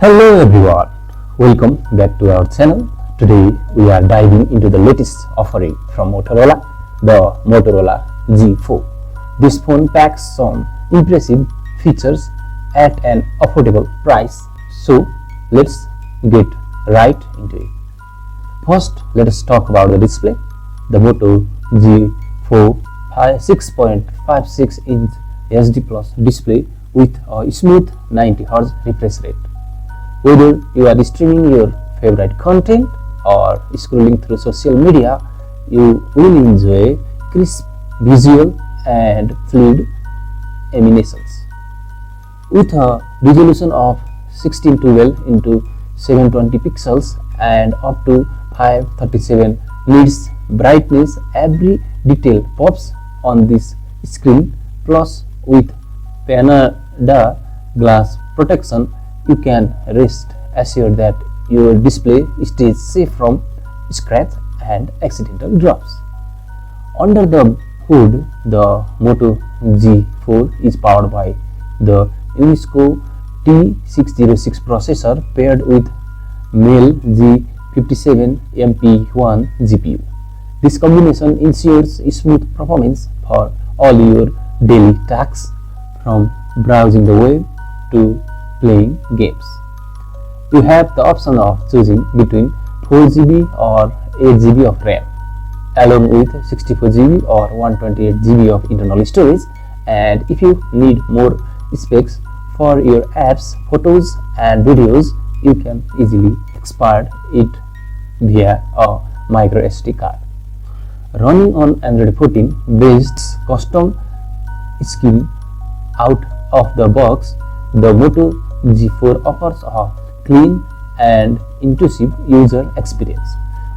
Hello everyone, welcome back to our channel. Today we are diving into the latest offering from Motorola, the Motorola G4. This phone packs some impressive features at an affordable price, so let's get right into it. First, let us talk about the display. The Moto G4 6.56 inch HD Plus display with a smooth 90Hz refresh rate. Whether you are streaming your favorite content or scrolling through social media, you will enjoy crisp visual and fluid animations. With a resolution of 1612 into 720 pixels and up to 537 nits brightness, every detail pops on this screen. Plus, with Panada glass protection, you can rest assured that your display stays safe from scratch and accidental drops. Under the hood, the Moto G4 is powered by the UNESCO T606 processor paired with Mel G57 MP1 GPU. This combination ensures smooth performance for all your daily tasks, from browsing the web to playing games. You have the option of choosing between 4GB or 8GB of RAM, along with 64GB or 128GB of internal storage. And if you need more space for your apps, photos and videos, you can easily expand it via a micro SD card. Running on Android 14 based custom scheme out of the box, the Moto G4 offers a clean and intuitive user experience.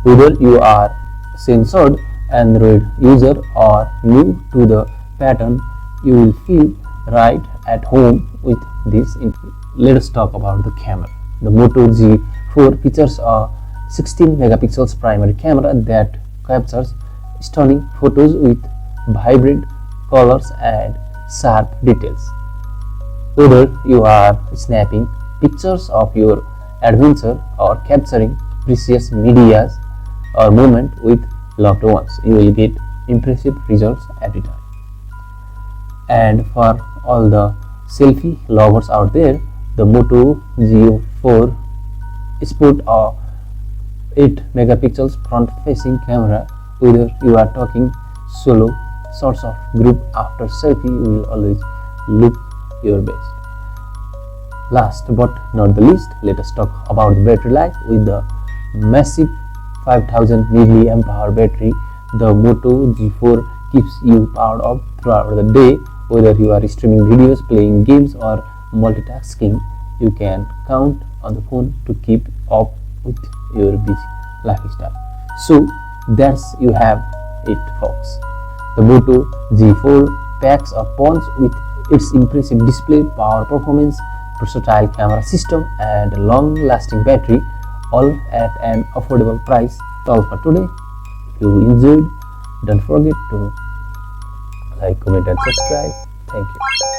Whether you are a censored Android user or new to the pattern, you will feel right at home with this. Let us talk about the camera. The Moto G4 features a 16 megapixels primary camera that captures stunning photos with vibrant colors and sharp details. Whether you are snapping pictures of your adventure or capturing precious media or moment with loved ones, you will get impressive results every time. And for all the selfie lovers out there, the Moto G4 sports a 8 megapixels front-facing camera. Whether you are talking solo, shots of group after selfie, you will always look your best. Last but not the least, let us talk about the battery life. With the massive 5000 mAh battery, the Moto G4 keeps you powered up throughout the day. Whether you are streaming videos, playing games or multitasking, you can count on the phone to keep up with your busy lifestyle. So that's you have it, folks. The Moto G4 packs a punch with its impressive display, power performance, versatile camera system and long-lasting battery, all at an affordable price. That's all for today. If you enjoyed, don't forget to like, comment and subscribe. Thank you.